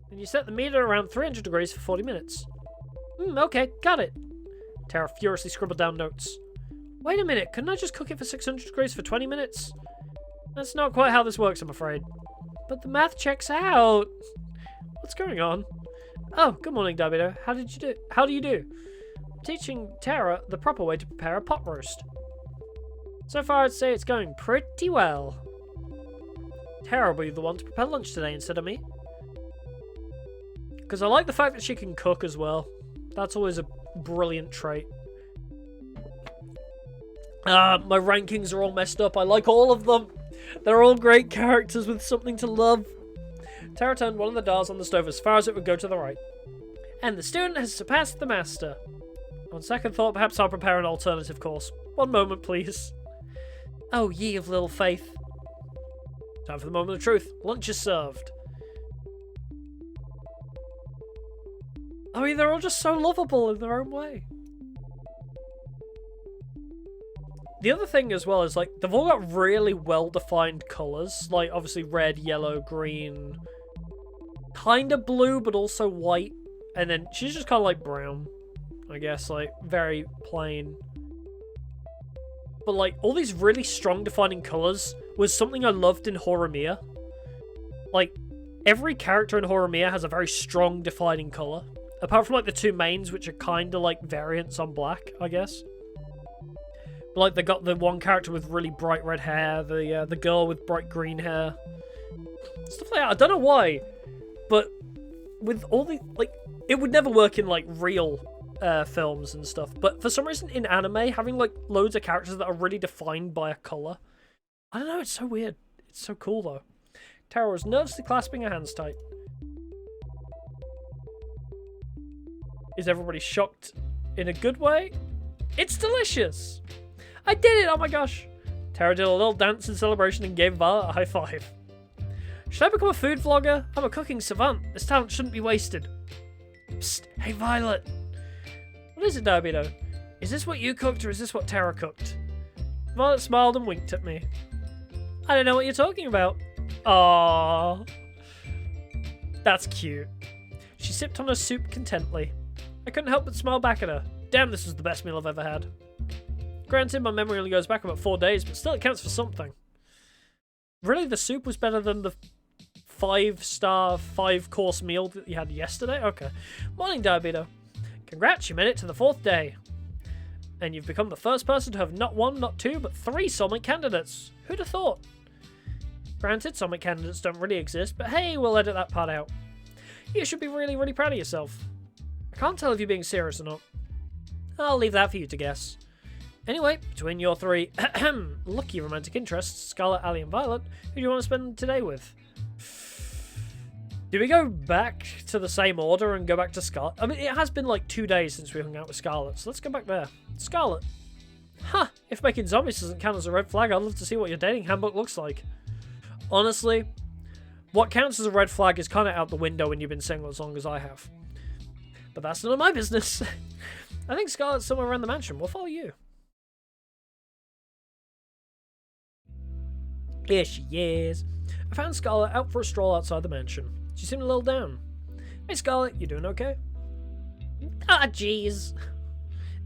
Then you set the meter around 300 degrees for 40 minutes. Okay, got it. Tara furiously scribbled down notes. Wait a minute, couldn't I just cook it for 600 degrees for 20 minutes? That's not quite how this works, I'm afraid. But the math checks out. What's going on? Oh, good morning, Davide. How do you do? I'm teaching Tara the proper way to prepare a pot roast. So far, I'd say it's going pretty well. Tara will be the one to prepare lunch today instead of me. Because I like the fact that she can cook as well. That's always a brilliant trait. My rankings are all messed up. I like all of them. They're all great characters with something to love. Tara turned one of the dials on the stove as far as it would go to the right. And the student has surpassed the master. On second thought, perhaps I'll prepare an alternative course. One moment, please. Oh, ye of little faith. Time for the moment of truth. Lunch is served. I mean, they're all just so lovable in their own way. The other thing as well is, like, they've all got really well-defined colours. Like, obviously red, yellow, green. Kind of blue, but also white. And then she's just kind of like brown, I guess. Like, very plain. But, like, all these really strong defining colours was something I loved in Horimiya. Like, every character in Horimiya has a very strong defining colour. Apart from, like, the two mains, which are kind of, like, variants on black, I guess. But, like, they got the one character with really bright red hair, the girl with bright green hair. Stuff like that. I don't know why, but with all the, like, it would never work in, like, real films and stuff. But for some reason, in anime, having, like, loads of characters that are really defined by a colour. I don't know, it's so weird. It's so cool, though. Tara was nervously clasping her hands tight. Is everybody shocked in a good way? It's delicious! I did it! Oh my gosh! Tara did a little dance in celebration and gave Violet a high five. Should I become a food vlogger? I'm a cooking savant. This talent shouldn't be wasted. Psst! Hey Violet! What is it, Darbido? Is this what you cooked or is this what Tara cooked? Violet smiled and winked at me. I don't know what you're talking about. Aww. That's cute. She sipped on her soup contently. I couldn't help but smile back at her. Damn, this was the best meal I've ever had. Granted, my memory only goes back about 4 days, but still it counts for something. Really, the soup was better than the 5-star, 5-course meal that you had yesterday? Okay. Morning, Darbido. Congrats, you made it to the 4th day. And you've become the first person to have not 1, not 2, but 3 soulmate candidates. Who'd have thought? Granted, soulmate candidates don't really exist, but hey, we'll edit that part out. You should be really, really proud of yourself. I can't tell if you're being serious or not. I'll leave that for you to guess. Anyway, between your 3 lucky romantic interests, Scarlet, Allie, and Violet, who do you want to spend today with? Do we go back to the same order and go back to Scarlet? I mean, it has been like 2 days since we hung out with Scarlet, so let's go back there. Scarlet. Huh, if making zombies doesn't count as a red flag, I'd love to see what your dating handbook looks like. Honestly, what counts as a red flag is kind of out the window when you've been single as long as I have. But that's none of my business. I think Scarlet's somewhere around the mansion. We'll follow you. Here she is. I found Scarlet out for a stroll outside the mansion. She seemed a little down. Hey Scarlet, you doing okay? Ah, jeez.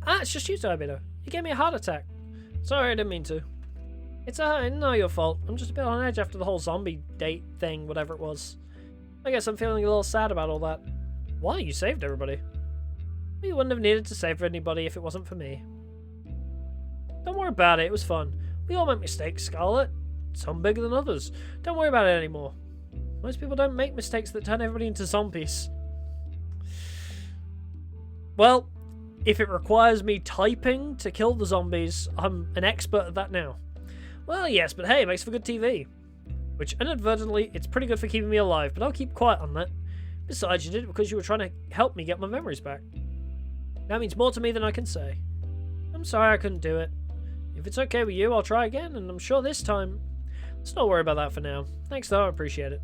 Ah, it's just you, Darbido. You gave me a heart attack. Sorry, I didn't mean to. It's not your fault. I'm just a bit on edge after the whole zombie date thing, whatever it was. I guess I'm feeling a little sad about all that. Why? You saved everybody. Well, you wouldn't have needed to save anybody if it wasn't for me. Don't worry about it. It was fun. We all make mistakes, Scarlet. Some bigger than others. Don't worry about it anymore. Most people don't make mistakes that turn everybody into zombies. Well, if it requires me typing to kill the zombies, I'm an expert at that now. Well, yes, but hey, it makes for good TV. Which, inadvertently, it's pretty good for keeping me alive, but I'll keep quiet on that. Besides, you did it because you were trying to help me get my memories back. That means more to me than I can say. I'm sorry I couldn't do it. If it's okay with you, I'll try again, and I'm sure this time... Let's not worry about that for now. Thanks though, I appreciate it.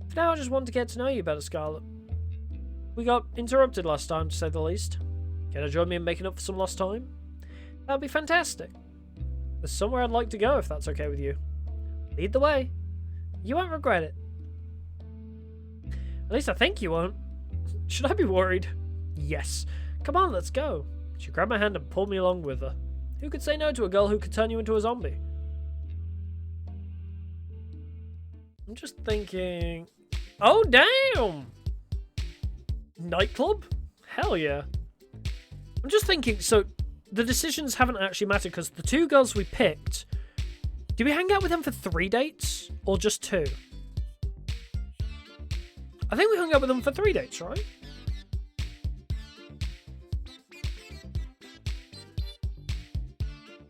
For now, I just wanted to get to know you better, Scarlet. We got interrupted last time, to say the least. Care to join me in making up for some lost time? That'd be fantastic. There's somewhere I'd like to go, if that's okay with you. Lead the way. You won't regret it. At least I think you won't. Should I be worried? Yes. Come on, let's go. She grabbed my hand and pulled me along with her. Who could say no to a girl who could turn you into a zombie? I'm just thinking... Oh, damn! Nightclub? Hell yeah. I'm just thinking, so the decisions haven't actually mattered because the two girls we picked, did we hang out with them for 3 dates or just 2? I think we hung out with them for 3 dates, right?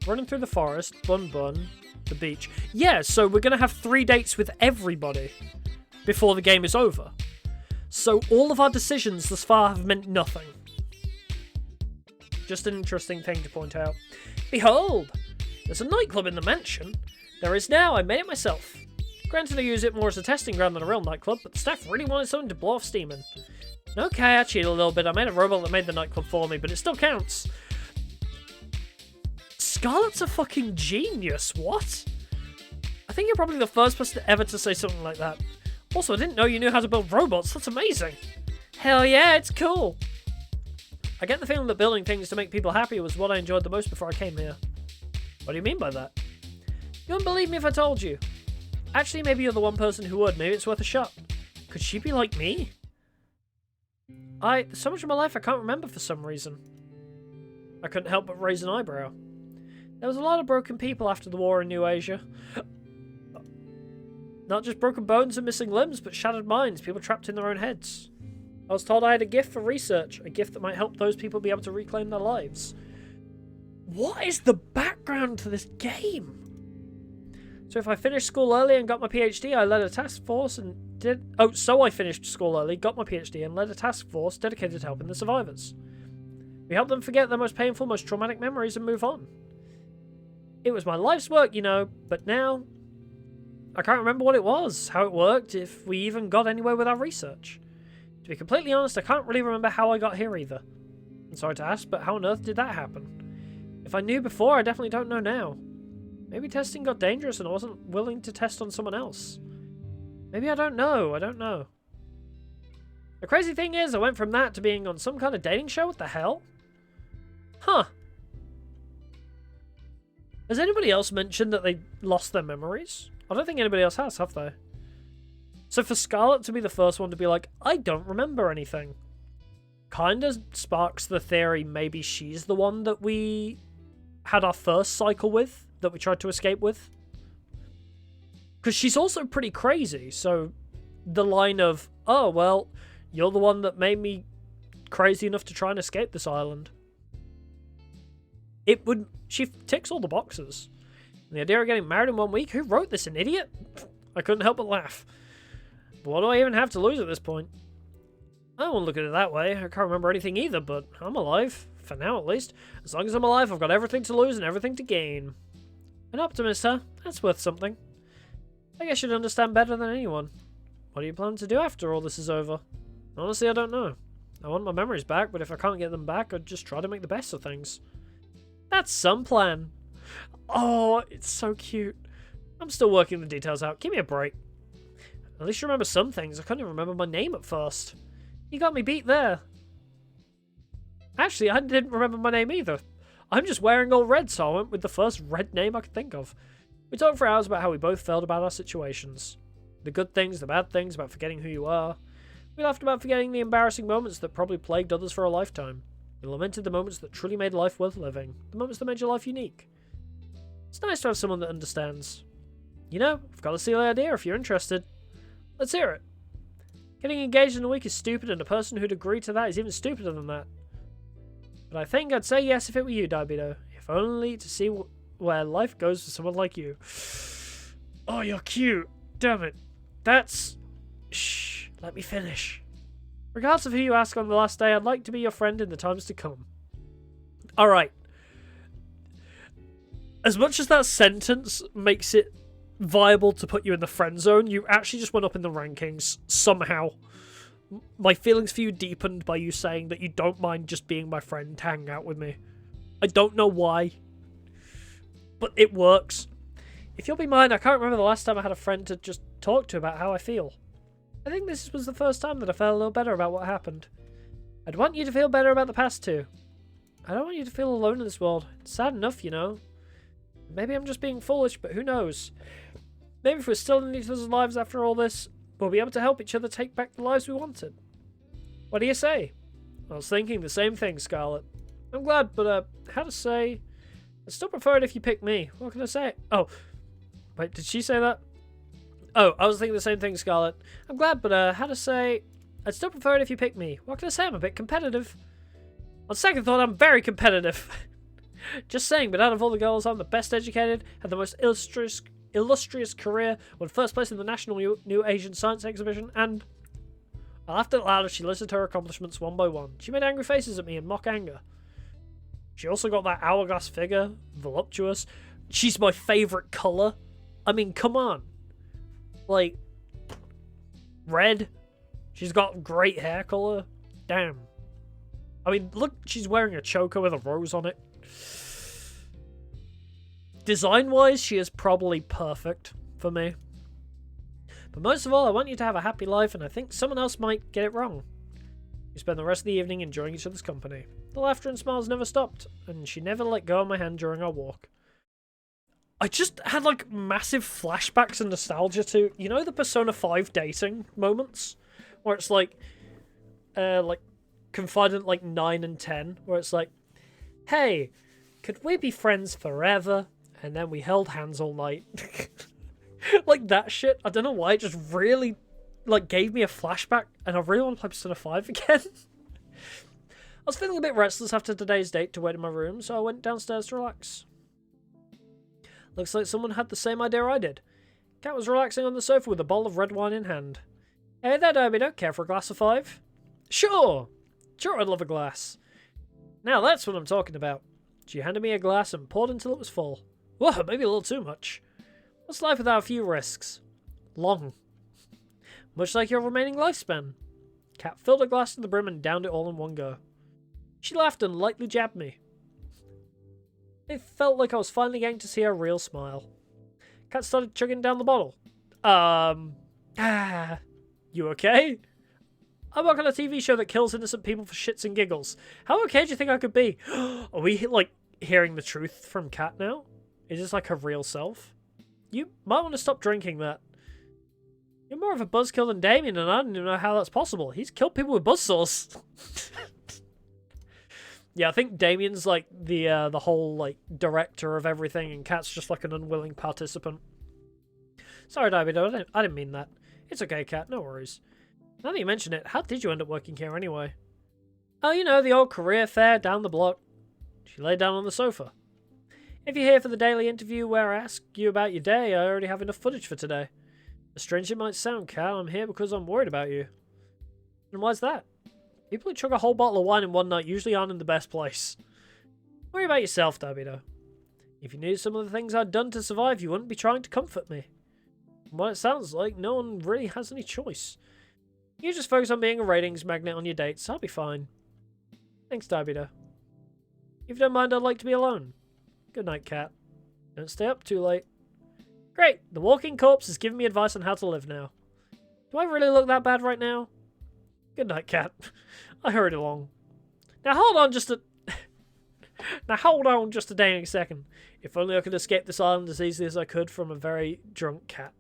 Running through the forest, bun, the beach. Yeah, so we're going to have 3 dates with everybody before the game is over. So all of our decisions thus far have meant nothing. Just an interesting thing to point out. Behold! There's a nightclub in the mansion. There is now, I made it myself. Granted, I use it more as a testing ground than a real nightclub, but the staff really wanted something to blow off steam in. Okay, I cheated a little bit. I made a robot that made the nightclub for me, but it still counts. Scarlet's a fucking genius, what? I think you're probably the first person ever to say something like that. Also, I didn't know you knew how to build robots. That's amazing. Hell yeah, it's cool. I get the feeling that building things to make people happy was what I enjoyed the most before I came here. What do you mean by that? You wouldn't believe me if I told you. Actually, maybe you're the one person who would. Maybe it's worth a shot. Could she be like me? There's so much of my life I can't remember for some reason. I couldn't help but raise an eyebrow. There was a lot of broken people after the war in New Asia. Not just broken bones and missing limbs, but shattered minds, people trapped in their own heads. I was told I had a gift for research, a gift that might help those people be able to reclaim their lives. What is the background to this game? So if I finished school early and got my PhD, I led a task force and I finished school early, got my PhD, and led a task force dedicated to helping the survivors. We helped them forget their most painful, most traumatic memories and move on. It was my life's work, you know, but now I can't remember what it was, how it worked, if we even got anywhere with our research. To be completely honest, I can't really remember how I got here either. I'm sorry to ask, but how on earth did that happen? If I knew before, I definitely don't know now. Maybe testing got dangerous and I wasn't willing to test on someone else. Maybe I don't know. The crazy thing is, I went from that to being on some kind of dating show. What the hell? Huh. Has anybody else mentioned that they lost their memories? I don't think anybody else has, have they? So for Scarlet to be the first one to be like, I don't remember anything, kinda sparks the theory maybe she's the one that we had our first cycle with, that we tried to escape with. Because she's also pretty crazy, so the line of, oh, well, you're the one that made me crazy enough to try and escape this island. She ticks all the boxes. And the idea of getting married in 1 week, who wrote this, an idiot? I couldn't help but laugh. But what do I even have to lose at this point? I won't look at it that way. I can't remember anything either, but I'm alive. For now, at least. As long as I'm alive, I've got everything to lose and everything to gain. An optimist, huh? That's worth something. I guess you'd understand better than anyone. What do you plan to do after all this is over? Honestly, I don't know. I want my memories back, but if I can't get them back, I'd just try to make the best of things. That's some plan. Oh, it's so cute. I'm still working the details out. Give me a break. At least you remember some things. I couldn't even remember my name at first. You got me beat there. Actually, I didn't remember my name either. I'm just wearing all red, so I went with the first red name I could think of. We talked for hours about how we both felt about our situations. The good things, the bad things, about forgetting who you are. We laughed about forgetting the embarrassing moments that probably plagued others for a lifetime. We lamented the moments that truly made life worth living. The moments that made your life unique. It's nice to have someone that understands. You know, I've got a silly idea if you're interested. Let's hear it. Getting engaged in a week is stupid, and a person who'd agree to that is even stupider than that. But I think I'd say yes if it were you, Diabedo. If only to see where life goes for someone like you. Oh, you're cute. Damn it. That's... Shh. Let me finish. Regardless of who you ask on the last day, I'd like to be your friend in the times to come. Alright. As much as that sentence makes it viable to put you in the friend zone, you actually just went up in the rankings somehow. My feelings for you deepened by you saying that you don't mind just being my friend, hanging out with me. I don't know why, but it works. If you'll be mine, I can't remember the last time I had a friend to just talk to about how I feel. I think this was the first time that I felt a little better about what happened. I'd want you to feel better about the past too. I don't want you to feel alone in this world. It's sad enough, you know. Maybe I'm just being foolish, but who knows? Maybe if we're still in each other's lives after all this, we'll be able to help each other take back the lives we wanted. What do you say? I was thinking the same thing, Scarlet. I'm glad, but, how to say... I'd still prefer it if you pick me. What can I say? Oh. Wait, did she say that? Oh, I was thinking the same thing, Scarlet. I'm glad, but, how to say... I'd still prefer it if you pick me. What can I say? I'm a bit competitive. On second thought, I'm very competitive. Just saying, but out of all the girls, I'm the best educated, had the most illustrious career, won first place in the National New Asian Science Exhibition, and... I laughed out loud as she listed her accomplishments one by one. She made angry faces at me in mock anger. She also got that hourglass figure, voluptuous. She's my favourite colour. I mean, come on. Like, red. She's got great hair colour. Damn. I mean, look, she's wearing a choker with a rose on it. Design-wise, she is probably perfect for me. But most of all, I want you to have a happy life, and I think someone else might get it wrong. We spent the rest of the evening enjoying each other's company. The laughter and smiles never stopped, and she never let go of my hand during our walk. I just had, like, massive flashbacks and nostalgia to, you know, the Persona 5 dating moments? Where it's like Confidant, like, 9 and 10, where it's like, hey, could we be friends forever? And then we held hands all night. Like that shit. I don't know why, it just really, like, gave me a flashback, and I really want to play Persona 5 again. I was feeling a bit restless after today's date to wait in my room, so I went downstairs to relax. Looks like someone had the same idea I did. Cat was relaxing on the sofa with a bowl of red wine in hand. Hey there, Derby, don't care for a glass of 5? Sure! Sure, I'd love a glass. Now that's what I'm talking about. She handed me a glass and poured until it was full. Whoa, maybe a little too much. What's life without a few risks? Long. Much like your remaining lifespan. Cat filled a glass to the brim and downed it all in one go. She laughed and lightly jabbed me. It felt like I was finally getting to see her real smile. Cat started chugging down the bottle. You okay? I work on a TV show that kills innocent people for shits and giggles. How okay do you think I could be? Are we, like, hearing the truth from Cat now? Is this, like, her real self? You might want to stop drinking that. You're more of a buzzkill than Damien, and I don't even know how that's possible. He's killed people with buzzsaws. Yeah, I think Damien's, like, the whole, like, director of everything, and Cat's just, like, an unwilling participant. Sorry, David, I didn't mean that. It's okay, Cat, no worries. Now that you mention it, how did you end up working here anyway? Oh, you know, the old career fair down the block. She lay down on the sofa. If you're here for the daily interview where I ask you about your day, I already have enough footage for today. As strange as it might sound, Cat, I'm here because I'm worried about you. And why's that? People who chug a whole bottle of wine in one night usually aren't in the best place. Worry about yourself, Dabito. If you knew some of the things I'd done to survive, you wouldn't be trying to comfort me. From what it sounds like, no one really has any choice. You just focus on being a ratings magnet on your dates, I'll be fine. Thanks, Dabito. If you don't mind, I'd like to be alone. Good night, Cat. Don't stay up too late. Great, the walking corpse is giving me advice on how to live now. Do I really look that bad right now? Good night, Cat. I hurried along. Now hold on just a dang second. If only I could escape this island as easily as I could from a very drunk Cat.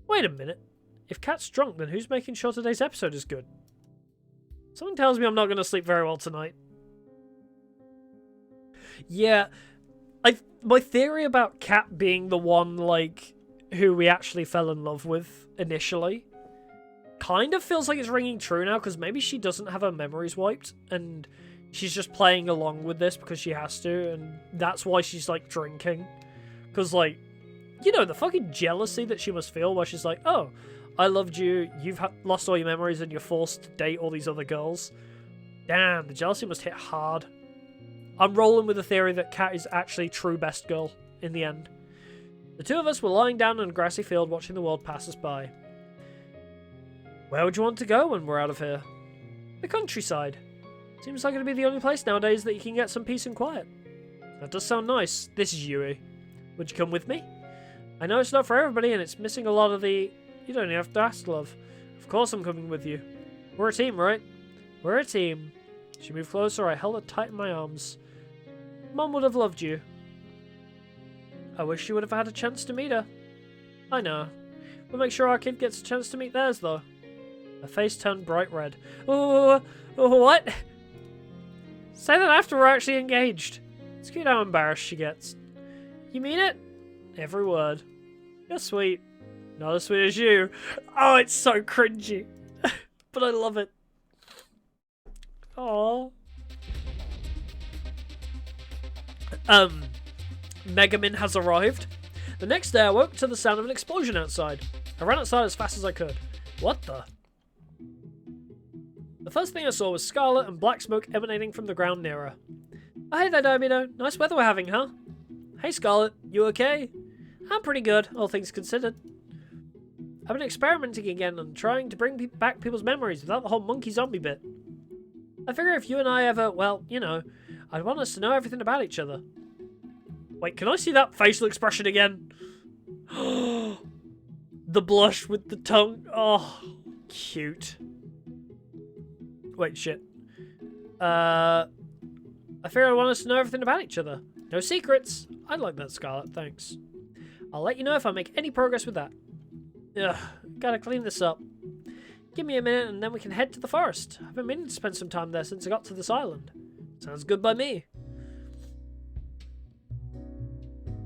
Wait a minute. If Cat's drunk, then who's making sure today's episode is good? Something tells me I'm not going to sleep very well tonight. Yeah, my theory about Cat being the one, like, who we actually fell in love with initially kind of feels like it's ringing true now, because maybe she doesn't have her memories wiped, and she's just playing along with this because she has to, and that's why she's, like, drinking. Because, like, you know, the fucking jealousy that she must feel where she's like, oh, I loved you, you've lost all your memories, and you're forced to date all these other girls. Damn, the jealousy must hit hard. I'm rolling with the theory that Cat is actually true best girl in the end. The two of us were lying down in a grassy field watching the world pass us by. Where would you want to go when we're out of here? The countryside. Seems like it'd be the only place nowadays that you can get some peace and quiet. That does sound nice. This is Yui. Would you come with me? I know it's not for everybody and it's missing a lot of the... You don't even have to ask, love. Of course I'm coming with you. We're a team, right? We're a team. She moved closer. I held her tight in my arms. Mum would have loved you. I wish you would have had a chance to meet her. I know. We'll make sure our kid gets a chance to meet theirs, though. Her face turned bright red. Oh, what? Say that after we're actually engaged. It's cute how embarrassed she gets. You mean it? Every word. You're sweet. Not as sweet as you. Oh, it's so cringy. But I love it. Aww. Megamin has arrived. The next day I woke to the sound of an explosion outside. I ran outside as fast as I could. What the? The first thing I saw was Scarlet and black smoke emanating from the ground near her. Oh, hey there, Domino. Nice weather we're having, huh? Hey, Scarlet. You okay? I'm pretty good, all things considered. I've been experimenting again and trying to bring back people's memories without the whole monkey zombie bit. I figure if you and I ever, well, you know, I'd want us to know everything about each other. Wait, can I see that facial expression again? The blush with the tongue. Oh, cute. Wait, shit. I figure I want us to know everything about each other. No secrets. I'd like that, Scarlet, thanks. I'll let you know if I make any progress with that. Ugh, gotta clean this up. Give me a minute and then we can head to the forest. I've been meaning to spend some time there since I got to this island. Sounds good by me.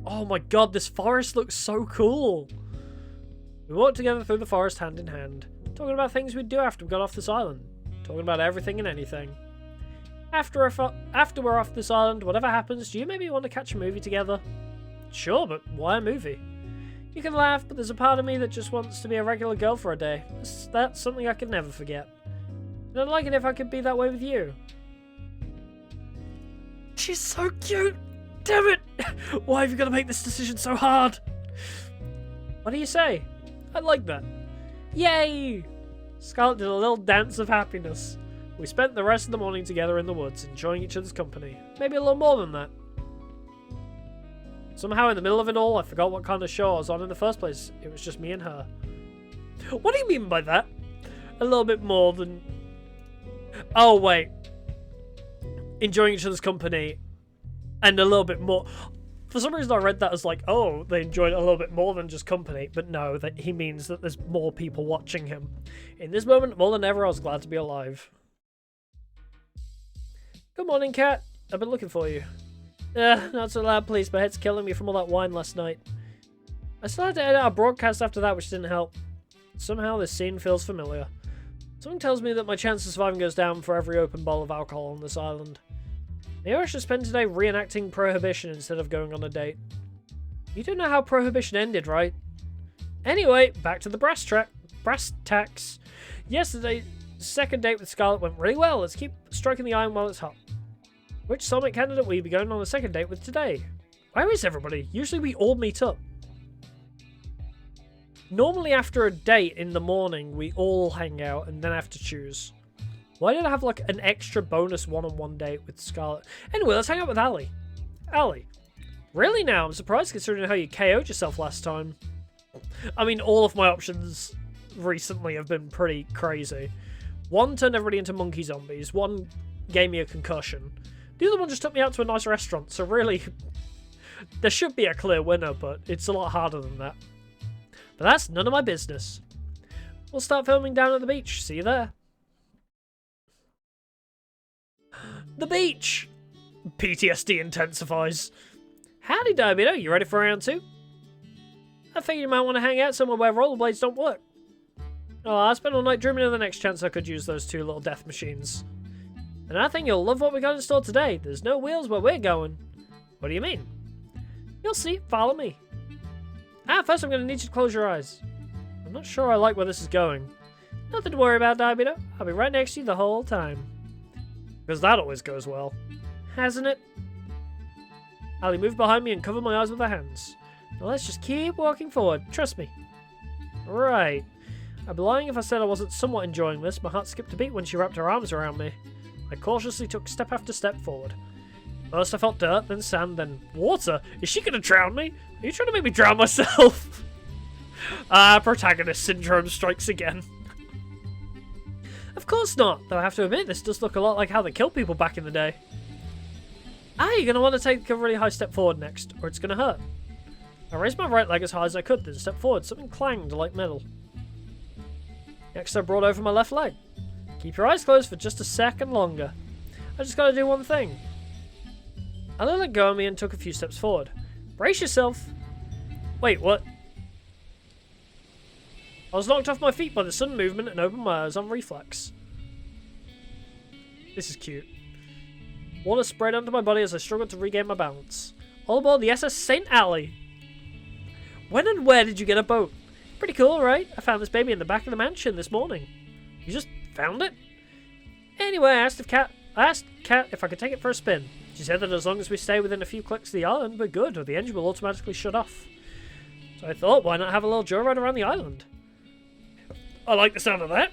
Oh my god, this forest looks so cool. We walked together through the forest hand in hand, talking about things we'd do after we got off this island. Talking about everything and anything. After we're off this island, whatever happens, do you maybe want to catch a movie together? Sure, but why a movie? You can laugh, but there's a part of me that just wants to be a regular girl for a day. That's something I could never forget. And I'd like it if I could be that way with you. She's so cute! Damn it! Why have you got to make this decision so hard? What do you say? I like that. Yay! Scarlet did a little dance of happiness. We spent the rest of the morning together in the woods, enjoying each other's company. Maybe a little more than that. Somehow in the middle of it all, I forgot what kind of show I was on in the first place. It was just me and her. What do you mean by that? A little bit more than... Oh, wait. Enjoying each other's company. And a little bit more... For some reason I read that as like, oh, they enjoyed it a little bit more than just company. But no, that he means that there's more people watching him. In this moment, more than ever, I was glad to be alive. Good morning, Cat. I've been looking for you. Not so loud, please. My head's killing me from all that wine last night. I still had to edit our broadcast after that, which didn't help. Somehow this scene feels familiar. Something tells me that my chance of surviving goes down for every open bottle of alcohol on this island. Maybe I should spend today reenacting Prohibition instead of going on a date. You don't know how Prohibition ended, right? Anyway, back to the brass tacks. Yesterday's second date with Scarlet went really well. Let's keep striking the iron while it's hot. Which soulmate candidate will you be going on a second date with today? Where is everybody? Usually we all meet up. Normally after a date in the morning, we all hang out and then have to choose. Why did I have like an extra bonus one-on-one date with Scarlet? Anyway, let's hang out with Allie. Allie. Really now? I'm surprised considering how you KO'd yourself last time. I mean, all of my options recently have been pretty crazy. One turned everybody into monkey zombies. One gave me a concussion. The other one just took me out to a nice restaurant, so really, there should be a clear winner, but it's a lot harder than that. But that's none of my business. We'll start filming down at the beach. See you there. The beach! PTSD intensifies. Howdy, Domino. You ready for round 2? I figured you might want to hang out somewhere where rollerblades don't work. Oh, I spent all night dreaming of the next chance I could use those two little death machines. And I think you'll love what we got in store today. There's no wheels where we're going. What do you mean? You'll see. Follow me. First I'm going to need you to close your eyes. I'm not sure I like where this is going. Nothing to worry about, Domino. I'll be right next to you the whole time. Because that always goes well. Hasn't it? Allie moved behind me and covered my eyes with her hands. Now let's just keep walking forward. Trust me. Right. I'd be lying if I said I wasn't somewhat enjoying this. My heart skipped a beat when she wrapped her arms around me. I cautiously took step after step forward. First I felt dirt, then sand, then water. Is she gonna drown me? Are you trying to make me drown myself? Protagonist syndrome strikes again. Of course not, though I have to admit this does look a lot like how they killed people back in the day. You're going to want to take a really high step forward next, or it's going to hurt. I raised my right leg as high as I could, then stepped forward. Something clanged like metal. Next I brought over my left leg. Keep your eyes closed for just a second longer. I just got to do one thing. Allie let go of me and took a few steps forward. Brace yourself. Wait, what? I was knocked off my feet by the sudden movement and opened my eyes on reflex. This is cute. Water sprayed onto my body as I struggled to regain my balance. All aboard the SS St. Allie. When and where did you get a boat? Pretty cool, right? I found this baby in the back of the mansion this morning. You just found it? Anyway, I asked Kat if I could take it for a spin. She said that as long as we stay within a few clicks of the island, we're good, or the engine will automatically shut off. So I thought, why not have a little joyride around the island? I like the sound of that.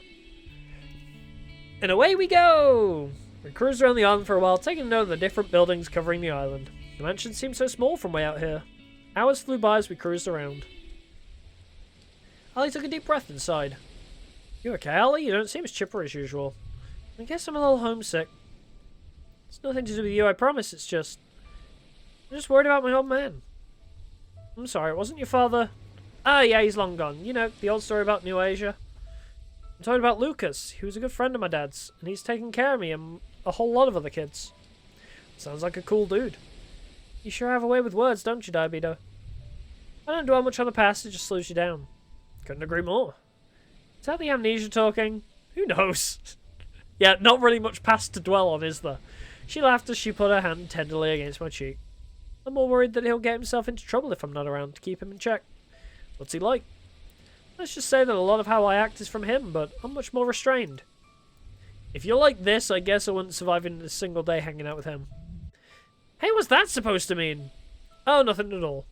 And away we go! We cruised around the island for a while, taking note of the different buildings covering the island. The mansion seemed so small from way out here. Hours flew by as we cruised around. Allie took a deep breath and sighed. You okay, Allie? You don't seem as chipper as usual. I guess I'm a little homesick. It's nothing to do with you, I promise. I'm just worried about my old man. I'm sorry, it wasn't your father? Yeah, he's long gone. You know, the old story about New Asia. I'm talking about Lucas. He was a good friend of my dad's, and he's taken care of me and a whole lot of other kids. Sounds like a cool dude. You sure have a way with words, don't you, Diabedo? I don't dwell much on the past, it just slows you down. Couldn't agree more. Is that the amnesia talking? Who knows? Yeah, not really much past to dwell on, is there? She laughed as she put her hand tenderly against my cheek. I'm more worried that he'll get himself into trouble if I'm not around to keep him in check. What's he like? Let's just say that a lot of how I act is from him, but I'm much more restrained. If you're like this, I guess I wouldn't survive in a single day hanging out with him. Hey, what's that supposed to mean? Oh, nothing at all.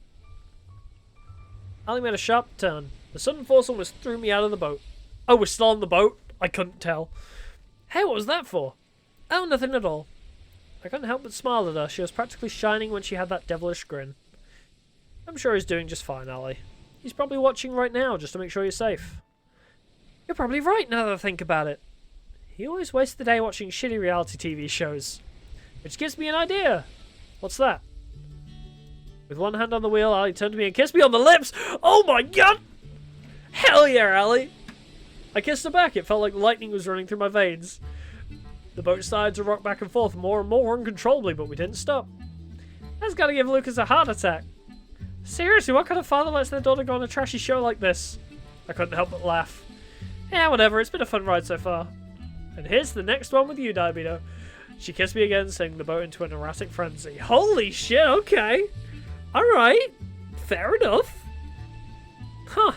Allie made a sharp turn. The sudden force almost threw me out of the boat. Oh, we're still on the boat? I couldn't tell. Hey, what was that for? Oh, nothing at all. I couldn't help but smile at her. She was practically shining when she had that devilish grin. I'm sure he's doing just fine, Allie. He's probably watching right now, just to make sure you're safe. You're probably right, now that I think about it. He always wastes the day watching shitty reality TV shows. Which gives me an idea. What's that? With one hand on the wheel, Allie turned to me and kissed me on the lips! Oh my god! Hell yeah, Allie! I kissed her back. It felt like lightning was running through my veins. The boat started to rock back and forth more and more uncontrollably, but we didn't stop. That's gotta give Lucas a heart attack. Seriously, what kind of father lets their daughter go on a trashy show like this? I couldn't help but laugh. Yeah, whatever, it's been a fun ride so far. And here's the next one with you, Diabedo. She kissed me again, sending the boat into an erratic frenzy. Holy shit, okay. Alright. Fair enough. Huh.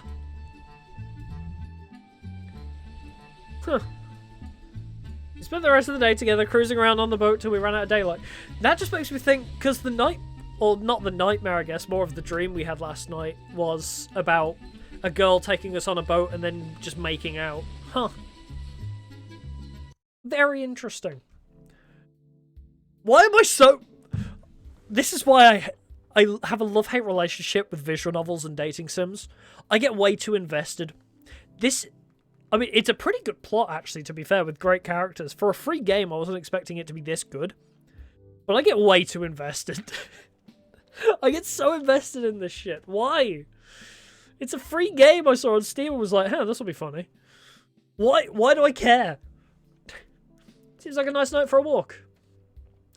We spent the rest of the day together, cruising around on the boat till we ran out of daylight. That just makes me think, because the night, or not the nightmare, I guess, more of the dream we had last night was about a girl taking us on a boat and then just making out. Huh. Very interesting. Why am I so... This is why I have a love-hate relationship with visual novels and dating sims. I get way too invested. I mean, it's a pretty good plot, actually, to be fair, with great characters. For a free game, I wasn't expecting it to be this good. But I get way too invested. I get so invested in this shit. Why? It's a free game I saw on Steam and was like, hey, this will be funny. Why do I care? Seems like a nice night for a walk.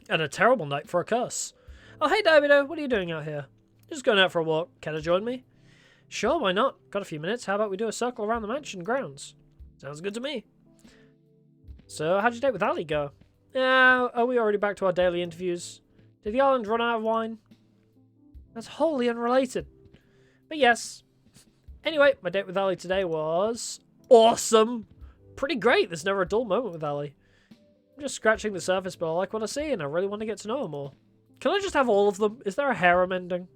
And a terrible night for a curse. Oh, hey, Davido, what are you doing out here? Just going out for a walk. Care to join me? Sure, why not? Got a few minutes. How about we do a circle around the mansion grounds? Sounds good to me. So, how'd your date with Allie go? Are we already back to our daily interviews? Did the island run out of wine? That's wholly unrelated. But yes. Anyway, my date with Allie today was... awesome! Pretty great. There's never a dull moment with Allie. I'm just scratching the surface, but I like what I see, and I really want to get to know her more. Can I just have all of them? Is there a harem ending?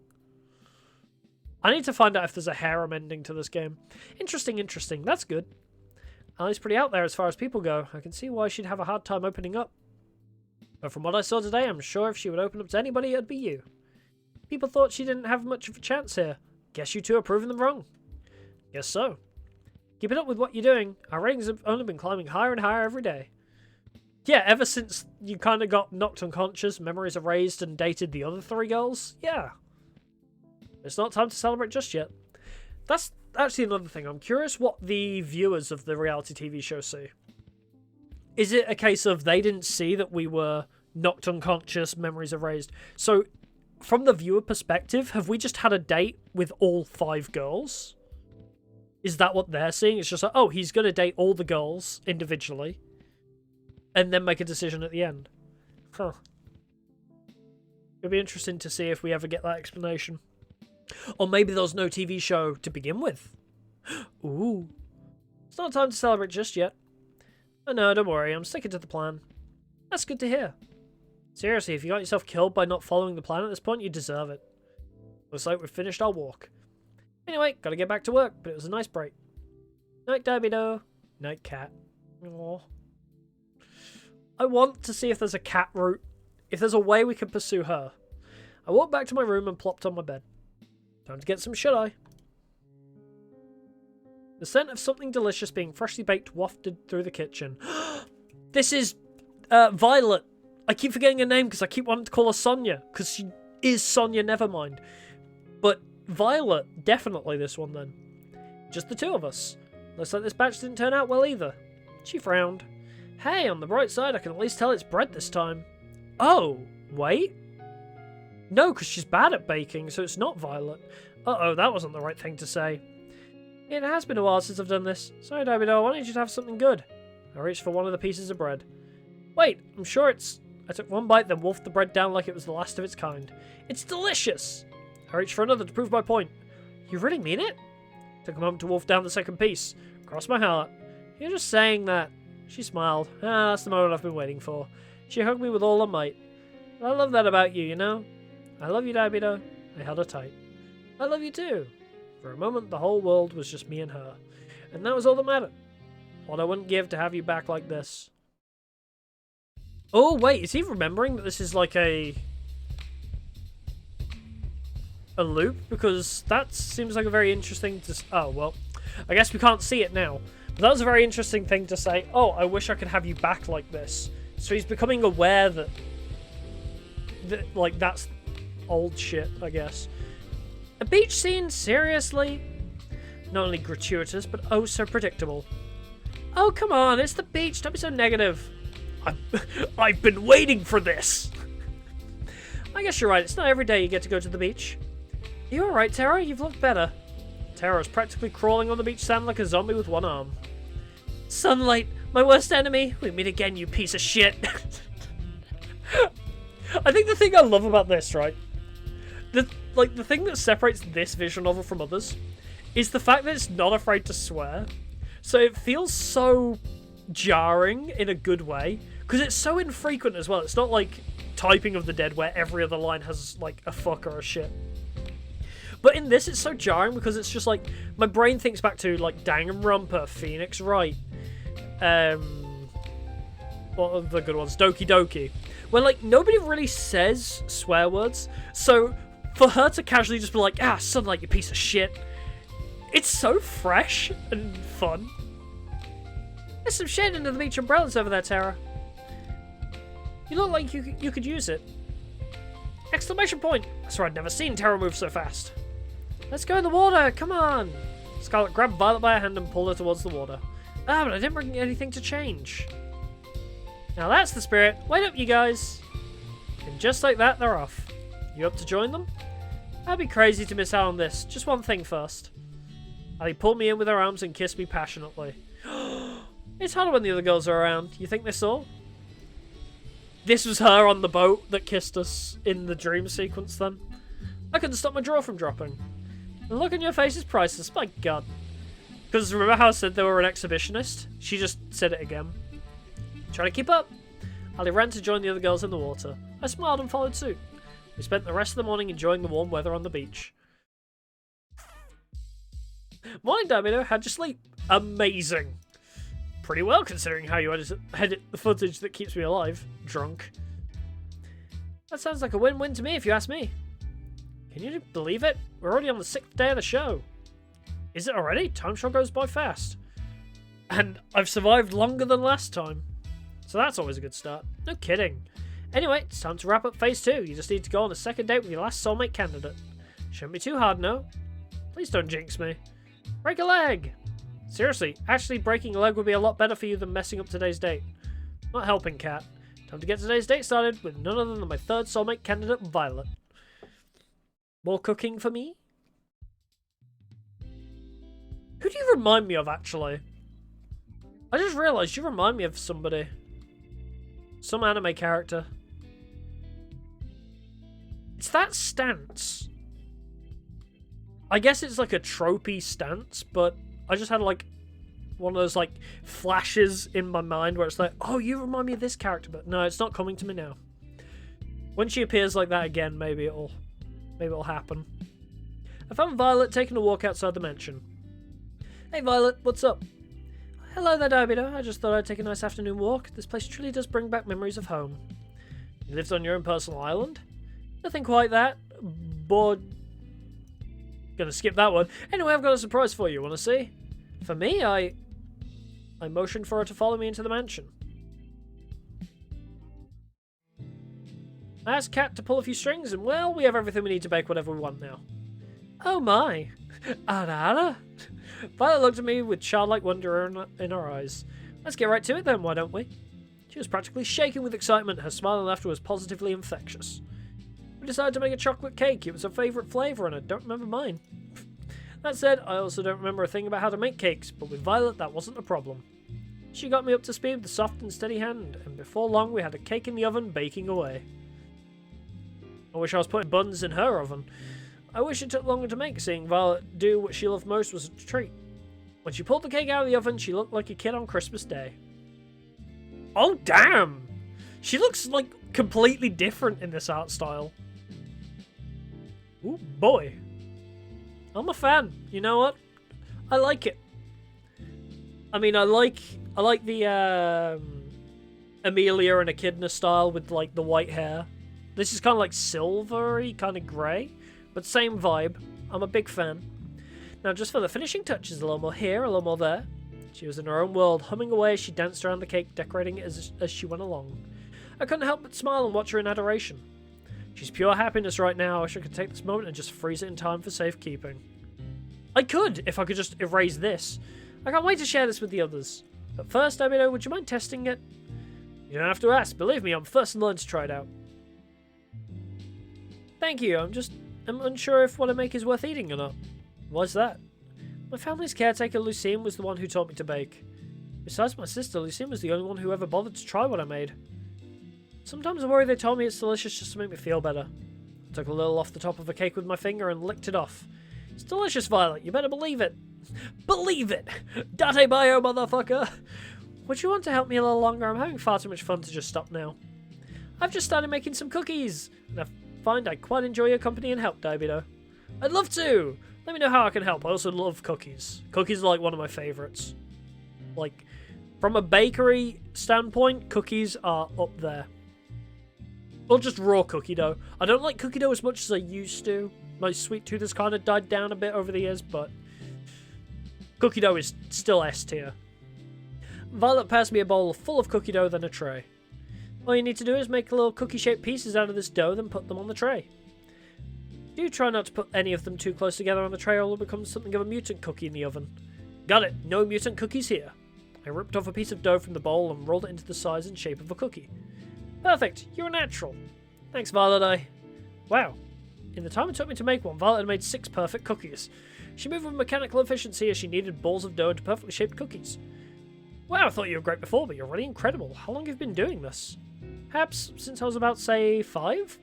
I need to find out if there's a harem ending to this game. Interesting, interesting. That's good. Allie's pretty out there as far as people go. I can see why she'd have a hard time opening up. But from what I saw today, I'm sure if she would open up to anybody, it'd be you. People thought she didn't have much of a chance here. Guess you two are proving them wrong. Guess so. Keep it up with what you're doing. Our ratings have only been climbing higher and higher every day. Yeah, ever since you kind of got knocked unconscious, memories erased, and dated the other 3 girls, yeah. It's not time to celebrate just yet. That's actually another thing. I'm curious what the viewers of the reality TV show see. Is it a case of they didn't see that we were knocked unconscious, memories erased? So, from the viewer perspective, have we just had a date with all 5 girls? Is that what they're seeing? It's just like, oh, he's going to date all the girls individually and then make a decision at the end. Huh. It'll be interesting to see if we ever get that explanation. Or maybe there was no TV show to begin with. Ooh. It's not time to celebrate just yet. Oh no, don't worry, I'm sticking to the plan. That's good to hear. Seriously, if you got yourself killed by not following the plan at this point, you deserve it. Looks like we've finished our walk. Anyway, gotta get back to work, but it was a nice break. Night, Dabby-Do. Night, cat. Aww. I want to see if there's a cat route. If there's a way we can pursue her. I walked back to my room and plopped on my bed. Time to get some shut-eye. The scent of something delicious being freshly baked wafted through the kitchen. This is Violet. I keep forgetting her name because I keep wanting to call her Sonia. Because she is Sonia, never mind. But Violet, definitely this one then. Just the 2 of us. Looks like this batch didn't turn out well either. She frowned. Hey, on the bright side, I can at least tell it's bread this time. Oh, wait. No, because she's bad at baking, so it's not Violet. Uh-oh, that wasn't the right thing to say. It has been a while since I've done this. Sorry, Dabby-Do, I wanted you to have something good. I reached for one of the pieces of bread. Wait, I'm sure it's... I took one bite, then wolfed the bread down like it was the last of its kind. It's delicious! I reached for another to prove my point. You really mean it? Took a moment to wolf down the second piece. Crossed my heart. You're just saying that. She smiled. Ah, that's the moment I've been waiting for. She hugged me with all her might. I love that about you, you know? I love you, Dabby-Do. I held her tight. I love you too. For a moment, the whole world was just me and her. And that was all that mattered. What I wouldn't give to have you back like this. Oh, wait, is he remembering that this is like a loop? Because that seems like a very interesting... Oh, well, I guess we can't see it now. But that was a very interesting thing to say. Oh, I wish I could have you back like this. So he's becoming aware that like, that's old shit, I guess. A beach scene? Seriously? Not only gratuitous, but oh so predictable. Oh, come on, it's the beach. Don't be so negative. I've been waiting for this. I guess you're right. It's not every day you get to go to the beach. Are you alright, Tara? You've looked better. Tara was practically crawling on the beach sand like a zombie with one arm. Sunlight, my worst enemy. We meet again, you piece of shit. I think the thing I love about this, right? The thing that separates this visual novel from others is the fact that it's not afraid to swear. So it feels so jarring in a good way. Because it's so infrequent as well. It's not like Typing of the Dead where every other line has like a fuck or a shit. But in this, it's so jarring because it's just like, my brain thinks back to like Danganronpa, Phoenix Wright, what are the good ones? Doki Doki. Where like, nobody really says swear words. So for her to casually just be like, ah, Sunlight, you piece of shit. It's so fresh and fun. There's some shade under the beach umbrellas over there, Tara. You look like you could use it. Exclamation point! I swear I'd never seen Tara move so fast. Let's go in the water, come on! Scarlet grabbed Violet by her hand and pulled her towards the water. Ah, but I didn't bring anything to change. Now that's the spirit. Wait up, you guys. And just like that, they're off. You up to join them? I'd be crazy to miss out on this. Just one thing first. Allie pulled me in with her arms and kissed me passionately. It's harder when the other girls are around. You think they saw? This was her on the boat that kissed us in the dream sequence then. I couldn't stop my jaw from dropping. The look on your face is priceless, my god. Because remember how I said they were an exhibitionist? She just said it again. Trying to keep up. Allie ran to join the other girls in the water. I smiled and followed suit. We spent the rest of the morning enjoying the warm weather on the beach. Morning, Dabby-Do. How'd you sleep? Amazing. Pretty well, considering how you edit the footage that keeps me alive. Drunk. That sounds like a win-win to me, if you ask me. Can you believe it? We're already on the 6th day of the show. Is it already? Time sure goes by fast. And I've survived longer than last time. So that's always a good start. No kidding. Anyway, it's time to wrap up phase 2. You just need to go on a second date with your last soulmate candidate. Shouldn't be too hard, no? Please don't jinx me. Break a leg! Seriously, actually breaking a leg would be a lot better for you than messing up today's date. Not helping, Cat. Time to get today's date started with none other than my third soulmate candidate, Violet. More cooking for me? Who do you remind me of, actually? I just realised you remind me of somebody. Some anime character. It's that stance. I guess it's like a tropey stance, but I just had like one of those like flashes in my mind where it's like, oh, you remind me of this character, but no, it's not coming to me now. When she appears like that again, maybe it'll happen. I found Violet taking a walk outside the mansion. Hey Violet, what's up? Hello there, Diabedo. I just thought I'd take a nice afternoon walk. This place truly does bring back memories of home. You lived on your own personal island? Nothing quite that, but... Gonna skip that one. Anyway, I've got a surprise for you. Want to see? For me, I motioned for her to follow me into the mansion. I asked Cat to pull a few strings, and well, we have everything we need to bake whatever we want now. Oh my! Anna? Violet looked at me with childlike wonder in her eyes. Let's get right to it then, why don't we? She was practically shaking with excitement. Her smile and laughter was positively infectious. We decided to make a chocolate cake. It was her favourite flavour, and I don't remember mine. That said, I also don't remember a thing about how to make cakes, but with Violet that wasn't a problem. She got me up to speed with a soft and steady hand, and before long we had a cake in the oven baking away. I wish I was putting buns in her oven. I wish it took longer to make, seeing Violet do what she loved most was a treat. When she pulled the cake out of the oven, she looked like a kid on Christmas Day. Oh damn! She looks like completely different in this art style. Ooh boy. I'm a fan. You know what? I like it. I mean, I like the Amelia and Echidna style with like the white hair. This is kind of like silvery, kind of grey, but same vibe. I'm a big fan. Now, just for the finishing touches, a little more here, a little more there. She was in her own world, humming away as she danced around the cake, decorating it as she went along. I couldn't help but smile and watch her in adoration. She's pure happiness right now. I wish I could take this moment and just freeze it in time for safekeeping. I could, if I could just erase this. I can't wait to share this with the others. But first, Abino, would you mind testing it? You don't have to ask. Believe me, I'm first in line to try it out. Thank you. I'm unsure if what I make is worth eating or not. Why's that? My family's caretaker, Lucine, was the one who taught me to bake. Besides my sister, Lucine was the only one who ever bothered to try what I made. Sometimes I worry they told me it's delicious just to make me feel better. I took a little off the top of a cake with my finger and licked it off. It's delicious, Violet. You better believe it. Believe it! Date bio, motherfucker! Would you want to help me a little longer? I'm having far too much fun to just stop now. I've just started making some cookies, and I find I quite enjoy your company and help, Diabedo. I'd love to! Let me know how I can help. I also love cookies. Cookies are like one of my favourites. Like, from a bakery standpoint, cookies are up there. Or just raw cookie dough. I don't like cookie dough as much as I used to. My sweet tooth has kind of died down a bit over the years, but cookie dough is still S tier. Violet passed me a bowl full of cookie dough, then a tray. All you need to do is make little cookie-shaped pieces out of this dough, then put them on the tray. Do try not to put any of them too close together on the tray or it'll become something of a mutant cookie in the oven. Got it, no mutant cookies here. I ripped off a piece of dough from the bowl and rolled it into the size and shape of a cookie. Perfect, you're a natural. Thanks, Violet. Wow. In the time it took me to make one, Violet had made 6 perfect cookies. She moved with mechanical efficiency as she kneaded balls of dough into perfectly shaped cookies. Wow, I thought you were great before, but you're really incredible. How long have you been doing this? Perhaps since I was about, say, 5?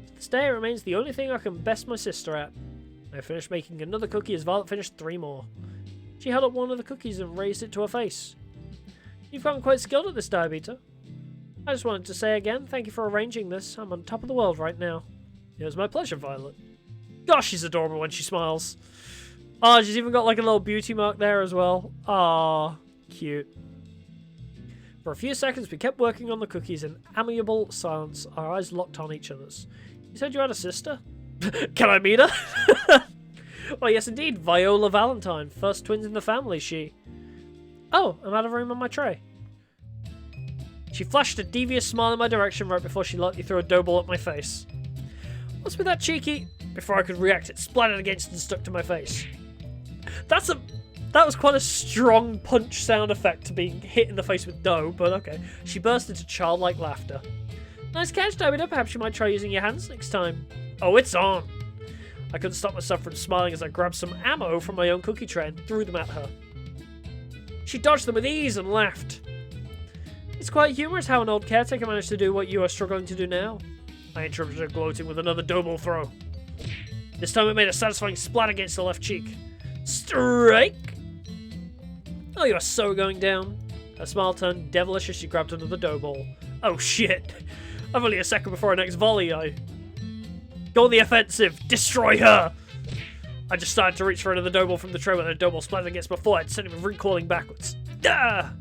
To this day, it remains the only thing I can best my sister at. I finished making another cookie as Violet finished 3 more. She held up one of the cookies and raised it to her face. You've gotten quite skilled at this, Diabetes. I just wanted to say again, thank you for arranging this. I'm on top of the world right now. It was my pleasure, Violet. Gosh, she's adorable when she smiles. Oh, she's even got like a little beauty mark there as well. Ah, cute. For a few seconds, we kept working on the cookies in amiable silence, our eyes locked on each other's. You said you had a sister? Can I meet her? Well, yes, indeed. Viola Valentine. First twins in the family, she... Oh, I'm out of room on my tray. She flashed a devious smile in my direction right before she lightly threw a dough ball at my face. What's with that cheeky? Before I could react, it splattered against and stuck to my face. That was quite a strong punch sound effect to being hit in the face with dough, but okay. She burst into childlike laughter. Nice catch, Davida. Perhaps you might try using your hands next time. Oh, it's on! I couldn't stop myself from smiling as I grabbed some ammo from my own cookie tray and threw them at her. She dodged them with ease and laughed. It's quite humorous how an old caretaker managed to do what you are struggling to do now. I interrupted her, gloating with another dough ball throw. This time it made a satisfying splat against the left cheek. Strike! Oh, you are so going down. Her smile turned devilish as she grabbed another dough ball. Oh shit. I've only a second before our next volley. Go on the offensive. Destroy her! I just started to reach for another dough ball from the tray when a dough ball splattered against my forehead, sending me recoiling backwards. Ah!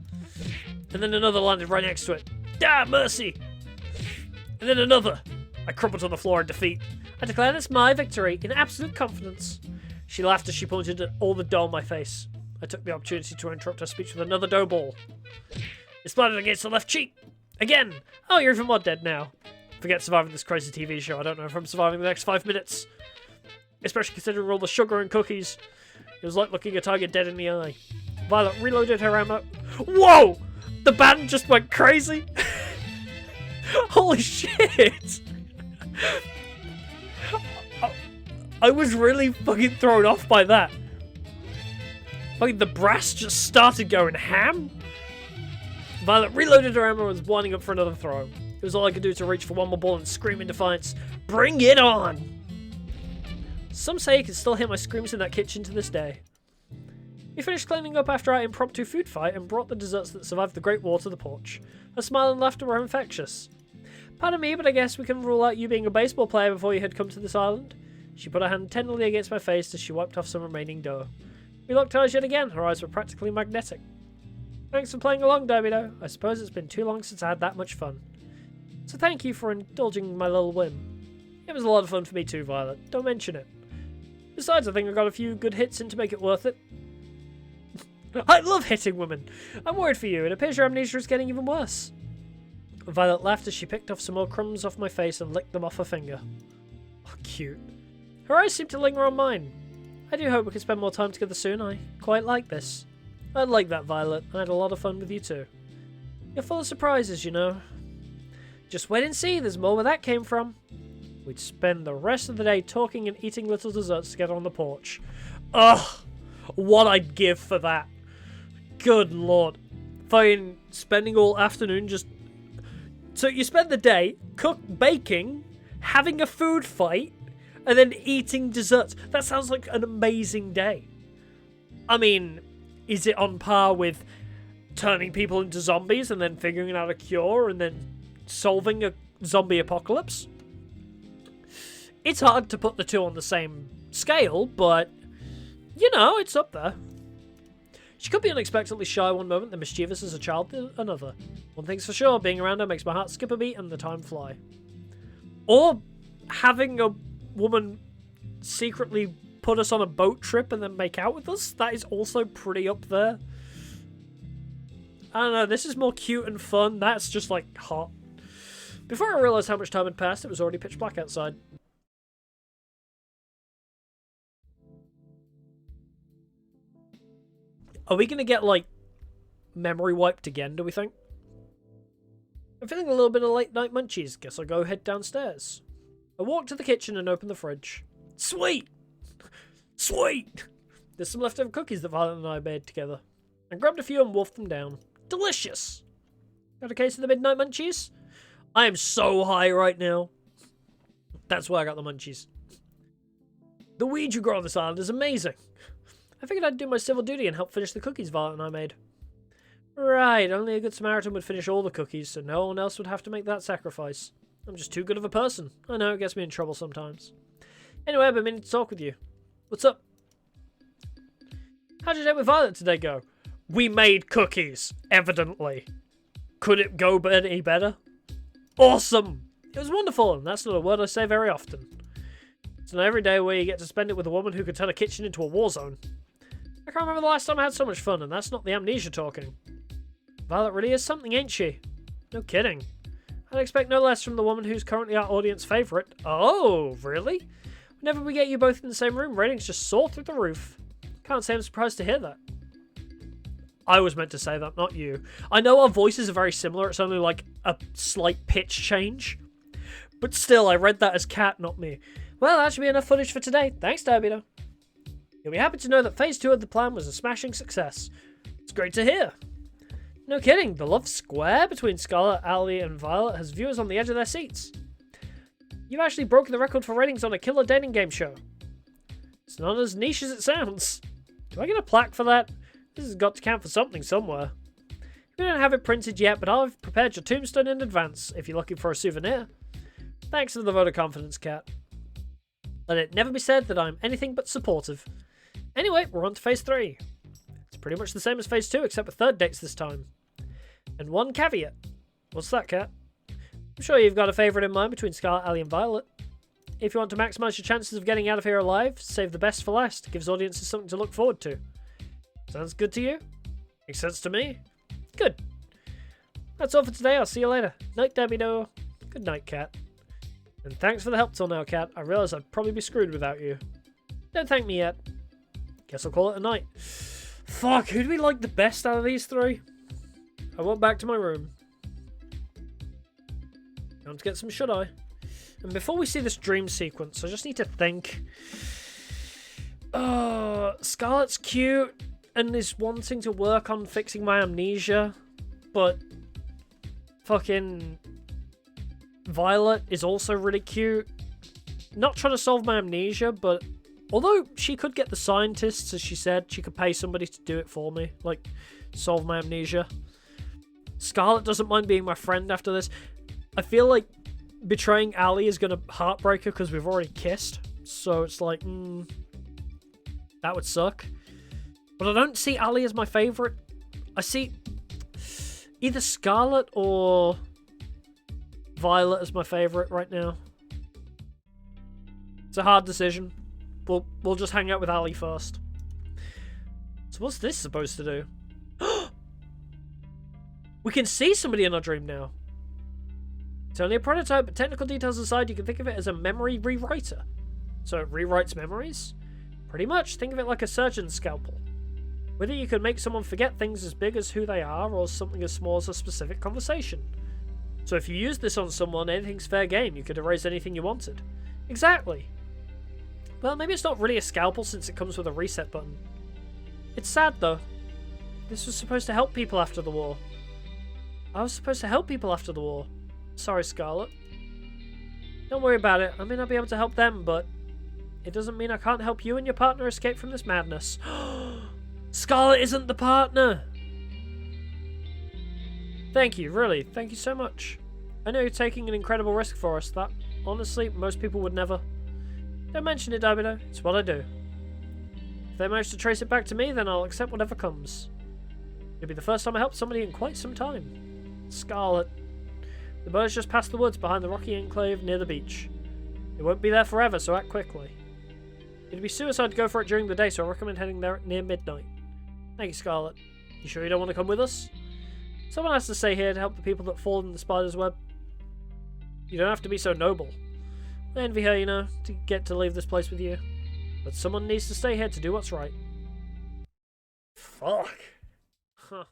And then another landed right next to it. Ah, mercy! And then another. I crumpled on the floor in defeat. I declare this my victory in absolute confidence. She laughed as she pointed at all the dough on my face. I took the opportunity to interrupt her speech with another dough ball. It splattered against the left cheek. Again! Oh, you're even more dead now. Forget surviving this crazy TV show. I don't know if I'm surviving the next 5 minutes. Especially considering all the sugar and cookies. It was like looking a tiger dead in the eye. Violet reloaded her ammo. Whoa! The band just went crazy. Holy shit! I was really fucking thrown off by that. Like, the brass just started going ham. Violet reloaded her ammo and was winding up for another throw. It was all I could do to reach for one more ball and scream in defiance. Bring it on! Some say you can still hear my screams in that kitchen to this day. We finished cleaning up after our impromptu food fight and brought the desserts that survived the Great War to the porch. Her smile and laughter were infectious. Pardon me, but I guess we can rule out you being a baseball player before you had come to this island. She put her hand tenderly against my face as she wiped off some remaining dough. We locked eyes yet again. Her eyes were practically magnetic. Thanks for playing along, Davido. I suppose it's been too long since I had that much fun. So thank you for indulging my little whim. It was a lot of fun for me too, Violet. Don't mention it. Besides, I think I got a few good hits in to make it worth it. I love hitting women. I'm worried for you. It appears your amnesia is getting even worse. Violet laughed as she picked off some more crumbs off my face and licked them off her finger. Oh, cute. Her eyes seemed to linger on mine. I do hope we can spend more time together soon. I quite like this. I like that, Violet. I had a lot of fun with you too. You're full of surprises, you know. Just wait and see. There's more where that came from. We'd spend the rest of the day talking and eating little desserts together on the porch. Ugh! What I'd give for that. Good lord. Fucking spending all afternoon just... So you spend the day baking, having a food fight, and then eating desserts. That sounds like an amazing day. I mean, is it on par with turning people into zombies and then figuring out a cure and then solving a zombie apocalypse? It's hard to put the two on the same scale, but, you know, it's up there. She could be unexpectedly shy one moment, then mischievous as a child another. One thing's for sure, being around her makes my heart skip a beat and the time fly. Or having a woman secretly put us on a boat trip and then make out with us, that is also pretty up there. I don't know, this is more cute and fun. That's just, like, hot. Before I realised how much time had passed, it was already pitch black outside. Are we going to get, like, memory wiped again, do we think? I'm feeling a little bit of late night munchies. Guess I'll go head downstairs. I walked to the kitchen and opened the fridge. Sweet! Sweet! There's some leftover cookies that Violet and I made together. I grabbed a few and wolfed them down. Delicious! Got a case of the midnight munchies? I am so high right now. That's why I got the munchies. The weed you grow on this island is amazing. I figured I'd do my civil duty and help finish the cookies Violet and I made. Right, only a good Samaritan would finish all the cookies, so no one else would have to make that sacrifice. I'm just too good of a person. I know, it gets me in trouble sometimes. Anyway, I've been meaning to talk with you. What's up? How'd your date with Violet today go? We made cookies, evidently. Could it go any better? Awesome! It was wonderful, and that's not a word I say very often. It's not every day where you get to spend it with a woman who can turn a kitchen into a war zone. I can't remember the last time I had so much fun, and that's not the amnesia talking. Violet really is something, ain't she? No kidding. I'd expect no less from the woman who's currently our audience favourite. Oh, really? Whenever we get you both in the same room, ratings just soar through the roof. Can't say I'm surprised to hear that. I was meant to say that, not you. I know our voices are very similar, it's only like a slight pitch change. But still, I read that as Cat, not me. Well, that should be enough footage for today. Thanks, Derbito. You'll be happy to know that Phase 2 of the plan was a smashing success. It's great to hear. No kidding, the love square between Scarlet, Allie, and Violet has viewers on the edge of their seats. You've actually broken the record for ratings on a killer dating game show. It's not as niche as it sounds. Do I get a plaque for that? This has got to count for something somewhere. We don't have it printed yet, but I've prepared your tombstone in advance if you're looking for a souvenir. Thanks for the vote of confidence, Cat. Let it never be said that I'm anything but supportive. Anyway, we're on to Phase 3. It's pretty much the same as Phase 2, except with third dates this time. And one caveat. What's that, Cat? I'm sure you've got a favourite in mind between Scarlet, Allie, and Violet. If you want to maximise your chances of getting out of here alive, save the best for last. Gives audiences something to look forward to. Sounds good to you? Makes sense to me? Good. That's all for today. I'll see you later. Night, Derbito. Good night, Cat. And thanks for the help till now, Cat. I realise I'd probably be screwed without you. Don't thank me yet. Guess I'll call it a night. Fuck, who do we like the best out of these three? I went back to my room. Time to get some shut-eye. And before we see this dream sequence, I just need to think. Scarlet's cute and is wanting to work on fixing my amnesia, but fucking Violet is also really cute. Not trying to solve my amnesia, but although she could get the scientists, as she said, she could pay somebody to do it for me, like solve my amnesia. Scarlet doesn't mind being my friend after this. I feel like betraying Allie is going to heartbreak her because we've already kissed. So it's like, that would suck. But I don't see Allie as my favourite. I see either Scarlet or Violet as my favourite right now. It's a hard decision. We'll just hang out with Allie first. So what's this supposed to do? We can see somebody in our dream now. It's only a prototype, but technical details aside, you can think of it as a memory rewriter. So it rewrites memories? Pretty much, think of it like a surgeon's scalpel. With it, you could make someone forget things as big as who they are, or something as small as a specific conversation. So if you use this on someone, anything's fair game. You could erase anything you wanted. Exactly. Well, maybe it's not really a scalpel since it comes with a reset button. It's sad, though. This was supposed to help people after the war. I was supposed to help people after the war. Sorry, Scarlet. Don't worry about it. I may not be able to help them, but it doesn't mean I can't help you and your partner escape from this madness. Scarlet isn't the partner! Thank you, really. Thank you so much. I know you're taking an incredible risk for us. That, honestly, most people would never. Don't mention it, Dabino. It's what I do. If they manage to trace it back to me, then I'll accept whatever comes. It'll be the first time I helped somebody in quite some time. Scarlet. The birds just passed the woods behind the rocky enclave near the beach. It won't be there forever, so act quickly. It'd be suicide to go for it during the day, so I recommend heading there near midnight. Thank you, Scarlet. You sure you don't want to come with us? Someone has to stay here to help the people that fall in the spider's web. You don't have to be so noble. I envy her, you know, to get to leave this place with you. But someone needs to stay here to do what's right. Fuck. Huh.